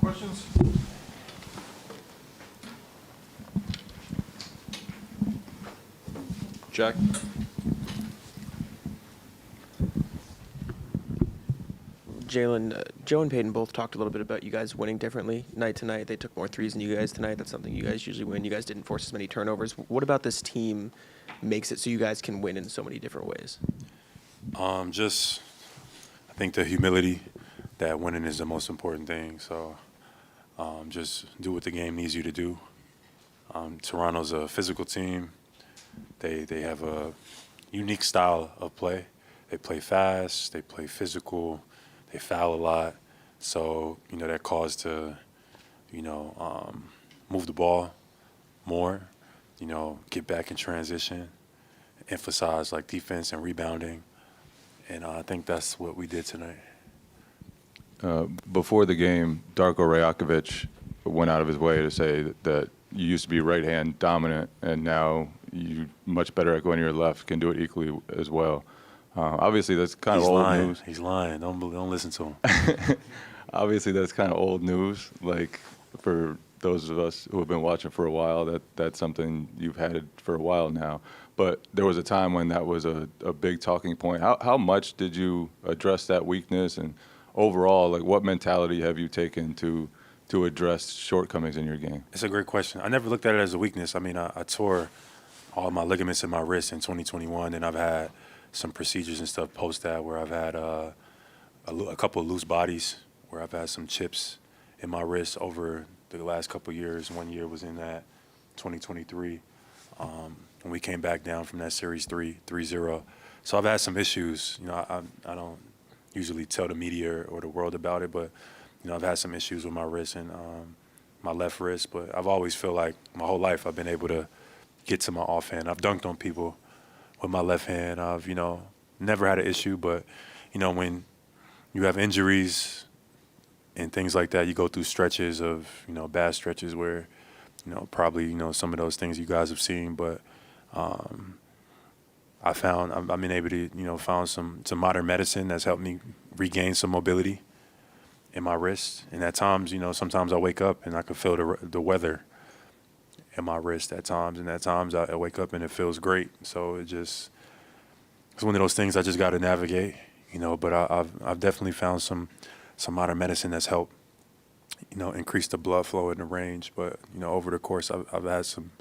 questions? Jack? Jaylen, Joe and Peyton both talked a little bit about you guys winning differently night to night. They took more threes than you guys tonight. That's something you guys usually win. You guys didn't force as many turnovers. What about this team makes it so you guys can win in so many different ways? Just, I think the humility that winning is the most important thing. So just do what the game needs you to do. Toronto's a physical team. They have a unique style of play. They play fast. They play physical. They foul a lot. So, that calls to, move the ball more, get back in transition, emphasize like defense and rebounding. And I think that's what we did tonight. Before the game, Darko Rajakovic went out of his way to say that you used to be right-hand dominant, and now you're much better at going to your left, can do it equally as well. Obviously, that's kind of old news. He's lying. Don't listen to him. Obviously, that's kind of old news. Like, for those of us who have been watching for a while, that's something you've had for a while now. But there was a time when that was a big talking point. How much did you address that weakness? And overall, like, what mentality have you taken to address shortcomings in your game? It's a great question. I never looked at it as a weakness. I mean, I tore all my ligaments in my wrist in 2021, and I've had some procedures and stuff post that where I've had a couple of loose bodies, where I've had some chips in my wrist over the last couple of years. 1 year was in that 2023 when we came back down from that series 3-0. So I've had some issues. I don't usually tell the media or the world about it, but I've had some issues with my wrist and my left wrist. But I've always felt like my whole life I've been able to get to my offhand. I've dunked on people with my left hand. I've, never had an issue, but, when you have injuries and things like that, you go through stretches of, bad stretches where, probably, some of those things you guys have seen, but I've been able to, found some modern medicine that's helped me regain some mobility in my wrist. And at times, sometimes I wake up and I can feel the weather in my wrist at times, and at times I wake up and it feels great. So it's one of those things I just got to navigate, But I've definitely found some modern medicine that's helped, increase the blood flow in the range. But over the course, I've had some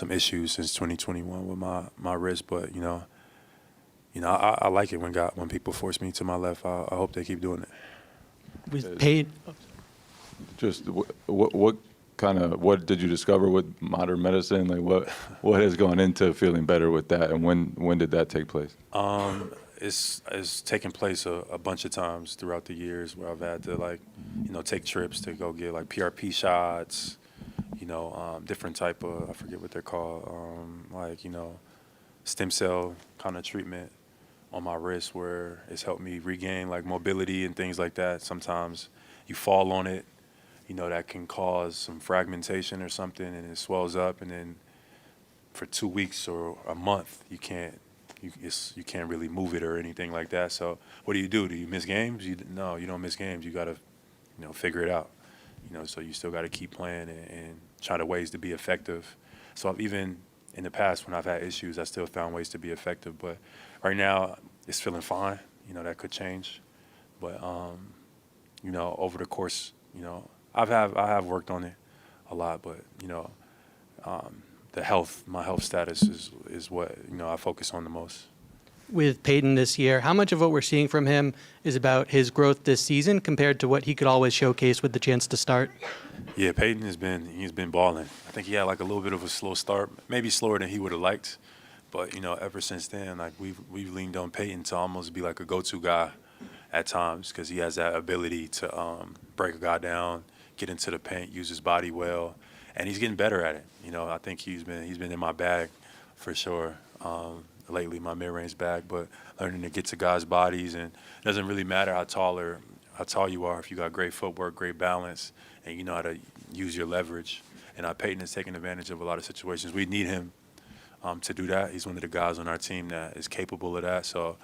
issues since 2021 with my wrist. But I like it when people force me to my left. I hope they keep doing it. With pain. Just what did you discover with modern medicine? Like what has gone into feeling better with that, and when did that take place? It's taken place a bunch of times throughout the years where I've had to take trips to go get like PRP shots, different type of, I forget what they're called, stem cell kind of treatment on my wrist where it's helped me regain like mobility and things like that. Sometimes you fall on it, that can cause some fragmentation or something, and it swells up, and then for 2 weeks or a month you can't really move it or anything like that. So what do? Do you miss games? No, you don't miss games. You got to, figure it out. So you still got to keep playing and try to ways to be effective. So even in the past when I've had issues, I still found ways to be effective. But right now it's feeling fine. That could change. But over the course, I have worked on it a lot. But my health status is what I focus on the most. With Peyton this year, how much of what we're seeing from him is about his growth this season compared to what he could always showcase with the chance to start? Yeah, Peyton he's been balling. I think he had like a little bit of a slow start, maybe slower than he would have liked, but ever since then, like we've leaned on Peyton to almost be like a go-to guy at times because he has that ability to break a guy down, get into the paint, use his body well, and he's getting better at it. I think he's been in my bag for sure. Lately, my mid-range bag, but learning to get to guys' bodies, and it doesn't really matter how tall you are if you got great footwork, great balance, and you know how to use your leverage. And Peyton is taking advantage of a lot of situations. We need him to do that. He's one of the guys on our team that is capable of that. So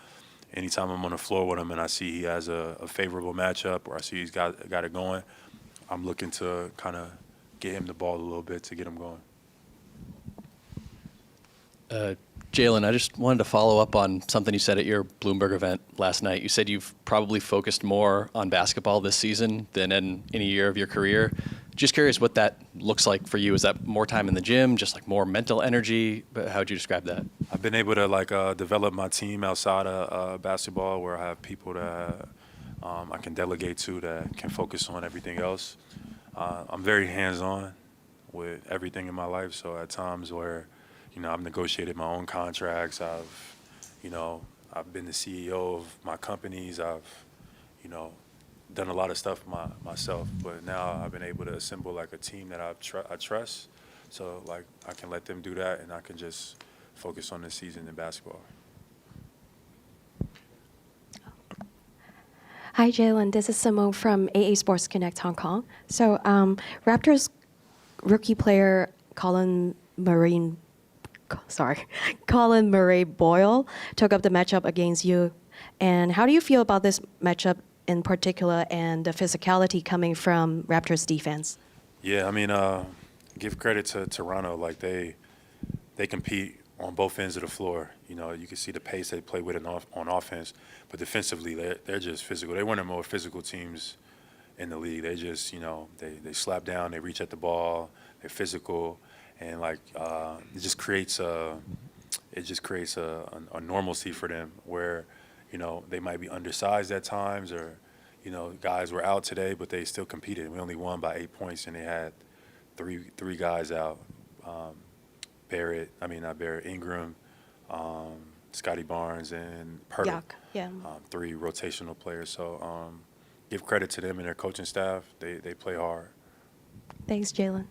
anytime I'm on the floor with him and I see he has a favorable matchup or I see he's got it going, I'm looking to kind of get him the ball a little bit to get him going. Jaylen, I just wanted to follow up on something you said at your Bloomberg event last night. You said you've probably focused more on basketball this season than in any year of your career. Just curious what that looks like for you. Is that more time in the gym, just like more mental energy? How would you describe that? I've been able to develop my team outside of basketball, where I have people that I can delegate to that can focus on everything else. I'm very hands-on with everything in my life, so at times where I've negotiated my own contracts. I've been the CEO of my companies. I've done a lot of stuff myself, but now I've been able to assemble like a team that I trust. So like I can let them do that, and I can just focus on the season in basketball. Hi, Jaylen. This is Simone from AA Sports Connect Hong Kong. So, Raptors rookie player Colin Murray Boyle took up the matchup against you. And how do you feel about this matchup in particular and the physicality coming from Raptors defense? Yeah, I mean, give credit to Toronto. Like they compete on both ends of the floor. You can see the pace they play with on offense, but defensively they're just physical. They're one of the more physical teams in the league. They just they slap down, they reach at the ball, they're physical, and like it just creates a normalcy for them where they might be undersized at times, or guys were out today but they still competed. We only won by 8 points, and they had three guys out. Not Barrett, Ingram, Scotty Barnes, and Pirtle. Yuck. Yeah. Three rotational players. So give credit to them and their coaching staff. They play hard. Thanks, Jaylen.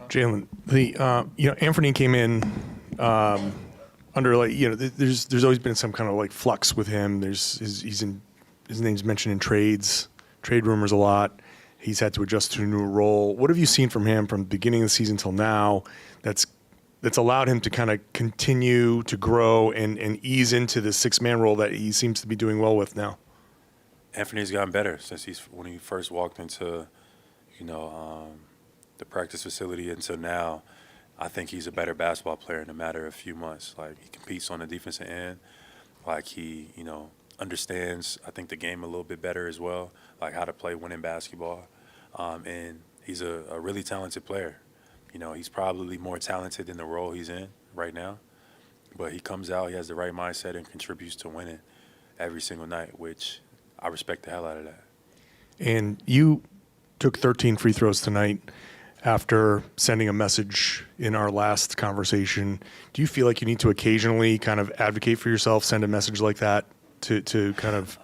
Jaylen, Anthony came in under there's always been some kind of like flux with him. His name's mentioned in trade rumors a lot. He's had to adjust to a new role. What have you seen from him from the beginning of the season till now that's allowed him to kind of continue to grow and ease into the six-man role that he seems to be doing well with now? Anthony's gotten better since when he first walked into, the practice facility until now. I think he's a better basketball player in a matter of a few months. Like he competes on the defensive end. Like he, understands, I think, the game a little bit better as well, like how to play winning basketball. And he's a really talented player. He's probably more talented than the role he's in right now. But he comes out, he has the right mindset, and contributes to winning every single night, which I respect the hell out of that. And you took 13 free throws tonight after sending a message in our last conversation. Do you feel like you need to occasionally kind of advocate for yourself, send a message like that to kind of...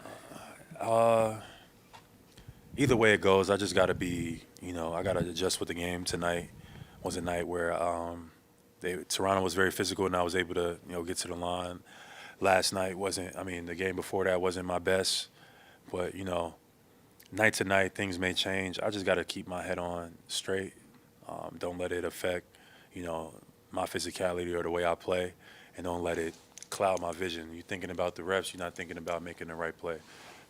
Either way it goes, I just got to be, I got to adjust with the game. Tonight was a night where Toronto was very physical, and I was able to, get to the line. Last night the game before that wasn't my best. But, night to night, things may change. I just got to keep my head on straight. Don't let it affect, my physicality or the way I play, and don't let it cloud my vision. You're thinking about the reps, you're not thinking about making the right play.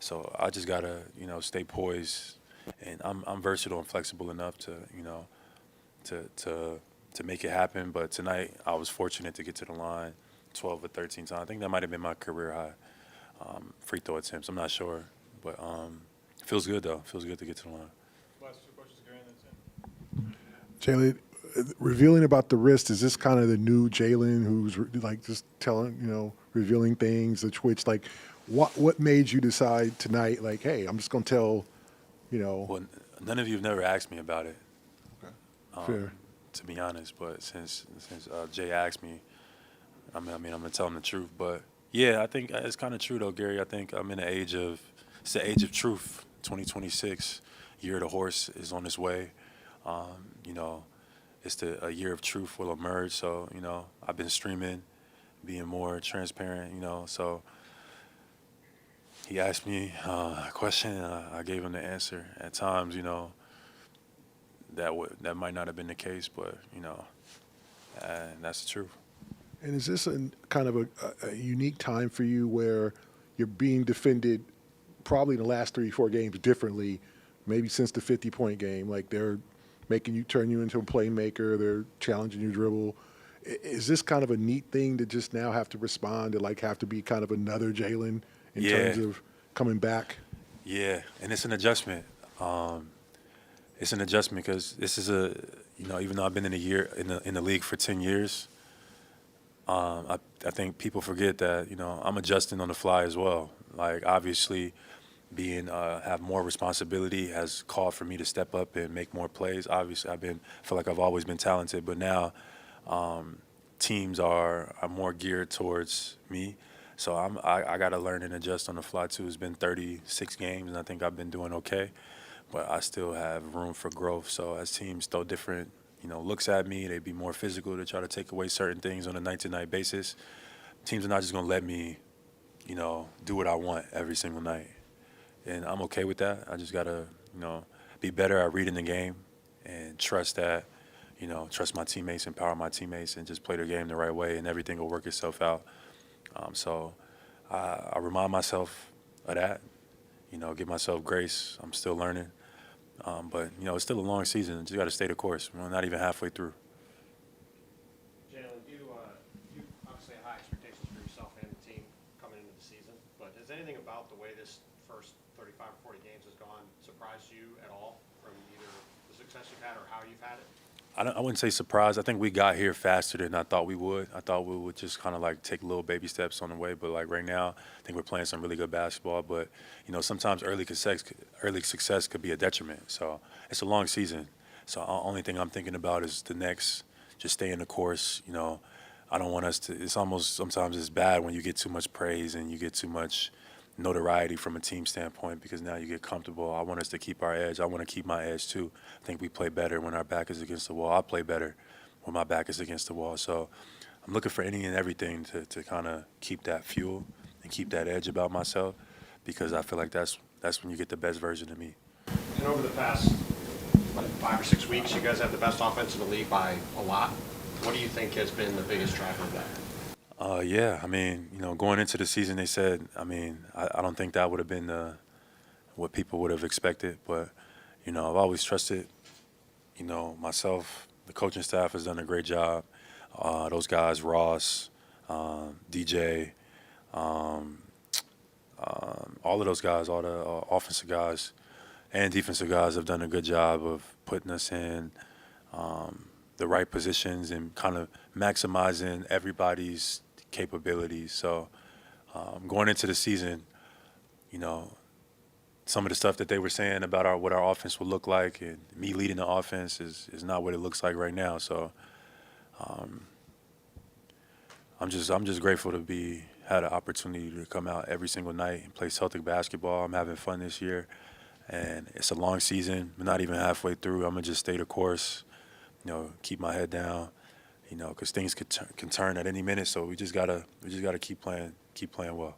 So I just got to, stay poised, and I'm versatile and flexible enough to, to make it happen. But tonight I was fortunate to get to the line 12 or 13 times. I think that might have been my career high free throw attempts. I'm not sure, but it feels good though. It feels good to get to the line. Last two questions, Gary, and that's it. Jaylen, revealing about the wrist, is this kind of the new Jaylen who's like just telling, revealing things, the twitch? Like, what made you decide tonight, like, hey, I'm just going to tell, Well, none of you have never asked me about it. Okay. Fair. To be honest, but since Jay asked me, I'm gonna tell him the truth. But yeah, I think it's kind of true though, Gary. I think I'm in it's the age of truth. 2026, year of the horse is on its way. It's a year of truth will emerge. So I've been streaming, being more transparent. So he asked me a question, and I gave him the answer. At times, that might not have been the case, but and that's the truth. And is this kind of a unique time for you where you're being defended probably in the last 3-4 games differently maybe since the 50-point game. Like they're turn you into a playmaker. They're challenging your dribble. Is this kind of a neat thing to just now have to respond to, like have to be kind of another Jaylen in terms of coming back? Yeah, and it's an adjustment. It's an adjustment because this is even though I've been in the league for 10 years, I think people forget that I'm adjusting on the fly as well. Like obviously, being have more responsibility has called for me to step up and make more plays. Obviously, feel like I've always been talented, but now teams are more geared towards me. So I got to learn and adjust on the fly too. It's been 36 games, and I think I've been doing okay, but I still have room for growth. So as teams throw different looks at me, they be more physical to try to take away certain things on a night-to-night basis. Teams are not just going to let me, do what I want every single night. And I'm okay with that. I just got to, be better at reading the game and trust that, trust my teammates, empower my teammates, and just play the game the right way, and everything will work itself out. So I remind myself of that, give myself grace. I'm still learning. But, it's still a long season. Just got to stay the course. We're not even halfway through. Jaylen, you obviously have high expectations for yourself and the team coming into the season, but has anything about the way this first 35 or 40 games has gone surprised you at all from either the success you've had or how you've had it? I wouldn't say surprised. I think we got here faster than I thought we would. I thought we would just kind of like take little baby steps on the way. But like right now, I think we're playing some really good basketball. But, sometimes early success could be a detriment. So it's a long season. So the only thing I'm thinking about is the next, just stay in the course. I don't want us to, it's almost sometimes it's bad when you get too much praise and you get too much notoriety from a team standpoint because now you get comfortable. I want us to keep our edge. I want to keep my edge too. I think we play better when our back is against the wall. I play better when my back is against the wall. So I'm looking for any and everything to kind of keep that fuel and keep that edge about myself because I feel like that's when you get the best version of me. And over the past 5 or 6 weeks, you guys have the best offense in the league by a lot. What do you think has been the biggest driver of that? Yeah, I mean, going into the season, they said, I don't think that would have been what people would have expected. But, I've always trusted, myself. The coaching staff has done a great job. Those guys, Ross, DJ, all of those guys, all the offensive guys and defensive guys have done a good job of putting us in the right positions and kind of maximizing everybody's capabilities. So going into the season, some of the stuff that they were saying about what our offense would look like and me leading the offense is not what it looks like right now. So I'm just grateful to had an opportunity to come out every single night and play Celtic basketball. I'm having fun this year, and it's a long season. We're not even halfway through. I'm gonna just stay the course, keep my head down, because things can turn at any minute. So we just gotta keep playing well.